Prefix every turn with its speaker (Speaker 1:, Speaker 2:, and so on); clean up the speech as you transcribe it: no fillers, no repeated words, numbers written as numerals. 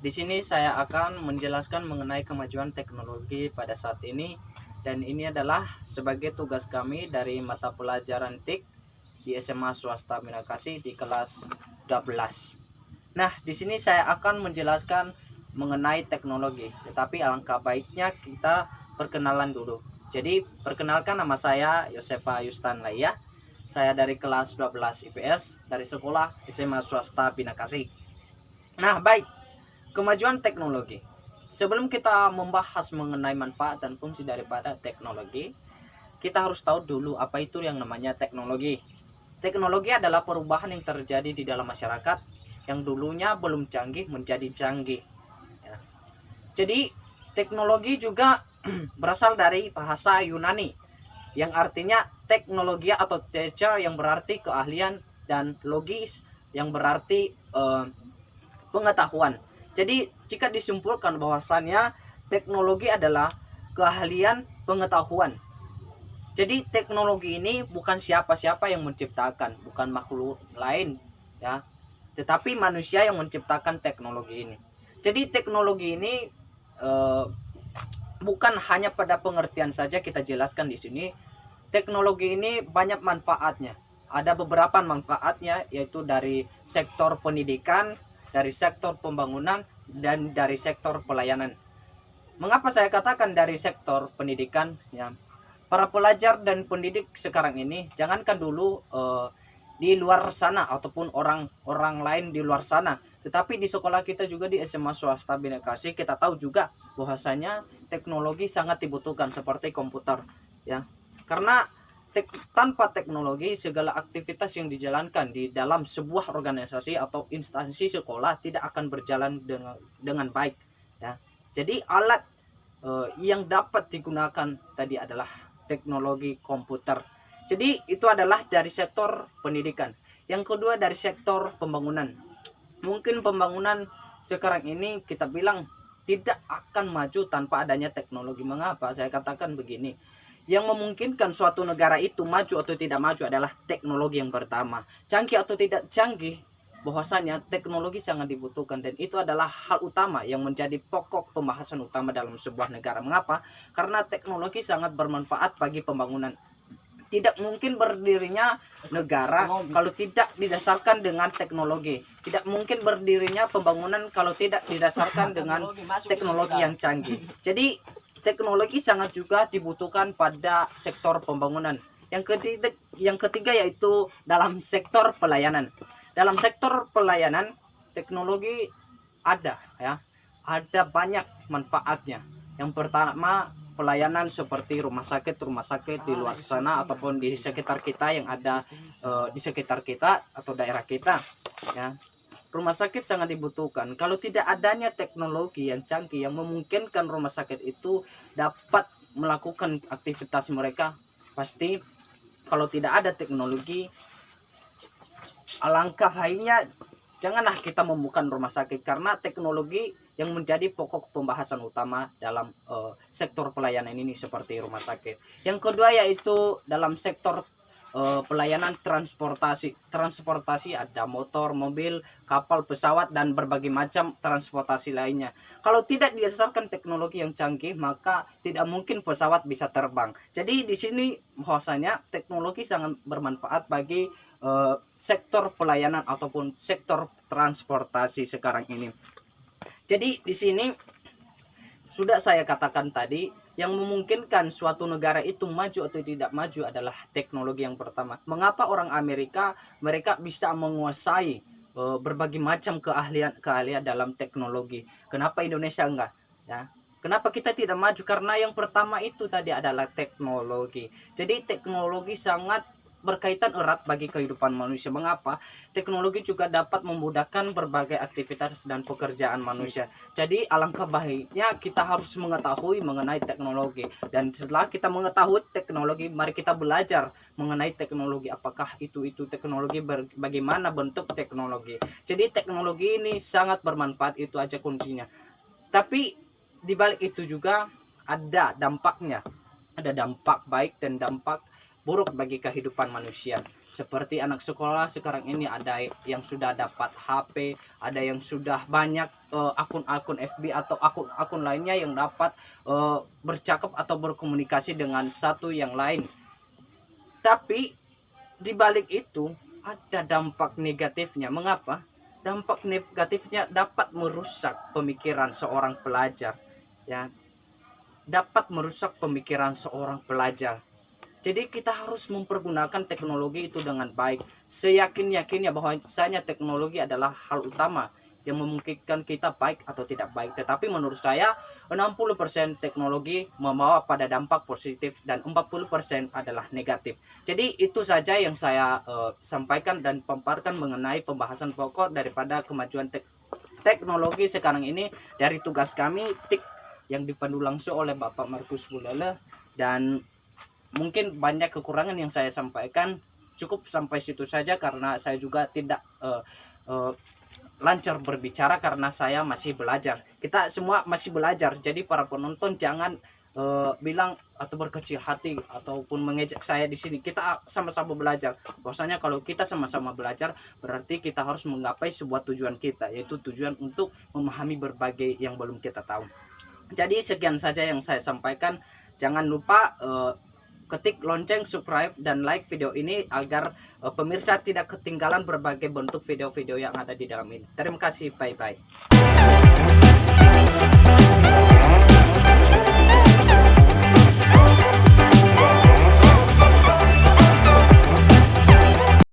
Speaker 1: Di sini saya akan menjelaskan mengenai kemajuan teknologi pada saat ini, dan ini adalah sebagai tugas kami dari mata pelajaran TIK di SMA swasta Minakasi di kelas 12. Nah, di sini saya akan menjelaskan mengenai teknologi, tetapi alangkah baiknya kita perkenalan dulu. Jadi, perkenalkan, nama saya Yosefa Yustan Laya. Saya dari kelas 12 IPS dari sekolah SMA swasta Binakasi. Nah, baik. Kemajuan teknologi. Sebelum kita membahas mengenai manfaat dan fungsi daripada teknologi, kita harus tahu dulu apa itu yang namanya teknologi. Teknologi adalah perubahan yang terjadi di dalam masyarakat yang dulunya belum canggih menjadi canggih. Ya. Jadi, teknologi juga berasal dari bahasa Yunani yang artinya teknologi atau teacher yang berarti keahlian, dan logis yang berarti pengetahuan. Jadi jika disimpulkan bahwasannya teknologi adalah keahlian pengetahuan. Jadi teknologi ini bukan siapa-siapa yang menciptakan, bukan makhluk lain ya, tetapi manusia yang menciptakan teknologi ini. Jadi teknologi ini bukan hanya pada pengertian saja kita jelaskan di sini. Teknologi ini banyak manfaatnya. Ada beberapa manfaatnya, yaitu dari sektor pendidikan, dari sektor pembangunan, dan dari sektor pelayanan. Mengapa saya katakan dari sektor pendidikan? Ya, para pelajar dan pendidik sekarang ini, jangankan dulu di luar sana ataupun orang lain di luar sana, tetapi di sekolah kita juga di SMA swasta Binakasi, kita tahu juga bahwasanya teknologi sangat dibutuhkan seperti komputer, ya. Karena tanpa teknologi, segala aktivitas yang dijalankan di dalam sebuah organisasi atau instansi sekolah tidak akan berjalan dengan baik ya. Jadi alat yang dapat digunakan tadi adalah teknologi komputer. Jadi itu adalah dari sektor pendidikan. Yang kedua dari sektor pembangunan. Mungkin pembangunan sekarang ini kita bilang tidak akan maju tanpa adanya teknologi. Mengapa saya katakan begini? Yang memungkinkan suatu negara itu maju atau tidak maju adalah teknologi yang pertama. Canggih atau tidak canggih, bahwasanya teknologi sangat dibutuhkan, dan itu adalah hal utama yang menjadi pokok pembahasan utama dalam sebuah negara. Mengapa? Karena teknologi sangat bermanfaat bagi pembangunan. Tidak mungkin berdirinya negara kalau tidak didasarkan dengan teknologi. Tidak mungkin berdirinya pembangunan kalau tidak didasarkan dengan teknologi yang canggih. Jadi teknologi sangat juga dibutuhkan pada sektor pembangunan. Yang ketiga yaitu dalam sektor pelayanan. Dalam sektor pelayanan teknologi ada ya, ada banyak manfaatnya. Yang pertama, pelayanan seperti rumah sakit di luar sana ataupun di sekitar kita yang ada di sekitar kita atau daerah kita ya. Rumah sakit sangat dibutuhkan. Kalau tidak adanya teknologi yang canggih yang memungkinkan rumah sakit itu dapat melakukan aktivitas mereka, pasti kalau tidak ada teknologi, alangkah baiknya janganlah kita membuka rumah sakit, karena teknologi yang menjadi pokok pembahasan utama dalam sektor pelayanan ini seperti rumah sakit. Yang kedua yaitu dalam sektor pelayanan transportasi ada motor, mobil, kapal, pesawat, dan berbagai macam transportasi lainnya. Kalau tidak didasarkan teknologi yang canggih, maka tidak mungkin pesawat bisa terbang. Jadi di sini bahwasanya teknologi sangat bermanfaat bagi sektor pelayanan ataupun sektor transportasi sekarang ini. Jadi di sini sudah saya katakan tadi, yang memungkinkan suatu negara itu maju atau tidak maju adalah teknologi yang pertama. Mengapa orang Amerika mereka bisa menguasai berbagai macam keahlian dalam teknologi? Kenapa Indonesia enggak? Ya. Kenapa kita tidak maju? Karena yang pertama itu tadi adalah teknologi. Jadi teknologi sangat berkaitan erat bagi kehidupan manusia. Mengapa? Teknologi juga dapat memudahkan berbagai aktivitas dan pekerjaan manusia. Jadi alangkah baiknya kita harus mengetahui mengenai teknologi, dan setelah kita mengetahui teknologi, mari kita belajar mengenai teknologi. Apakah itu teknologi, bagaimana bentuk teknologi. Jadi teknologi ini sangat bermanfaat, itu aja kuncinya. Tapi di balik itu juga ada dampaknya. Ada dampak baik dan dampak buruk bagi kehidupan manusia. Seperti anak sekolah sekarang ini, ada yang sudah dapat HP, ada yang sudah banyak akun-akun FB atau akun-akun lainnya yang dapat bercakap atau berkomunikasi dengan satu yang lain. Tapi di balik itu ada dampak negatifnya. Mengapa? Dampak negatifnya dapat merusak pemikiran seorang pelajar, ya, dapat merusak pemikiran seorang pelajar. Jadi kita harus mempergunakan teknologi itu dengan baik. Seyakin-yakinnya bahwa misalnya teknologi adalah hal utama yang memungkinkan kita baik atau tidak baik. Tetapi menurut saya 60% teknologi membawa pada dampak positif dan 40% adalah negatif. Jadi itu saja yang saya sampaikan dan paparkan mengenai pembahasan pokok daripada kemajuan teknologi sekarang ini dari tugas kami TIK yang dipandu langsung oleh Bapak Markus Bulele. Dan mungkin banyak kekurangan yang saya sampaikan, cukup sampai situ saja karena saya juga tidak lancar berbicara karena saya masih belajar. Kita semua masih belajar, jadi para penonton jangan bilang atau berkecil hati ataupun mengejek saya di sini. Kita sama-sama belajar. Bahwasanya kalau kita sama-sama belajar berarti kita harus menggapai sebuah tujuan kita, yaitu tujuan untuk memahami berbagai yang belum kita tahu. Jadi sekian saja yang saya sampaikan. Jangan lupa ketik lonceng, subscribe, dan like video ini agar pemirsa tidak ketinggalan berbagai bentuk video-video yang ada di dalam ini. Terima kasih, bye-bye.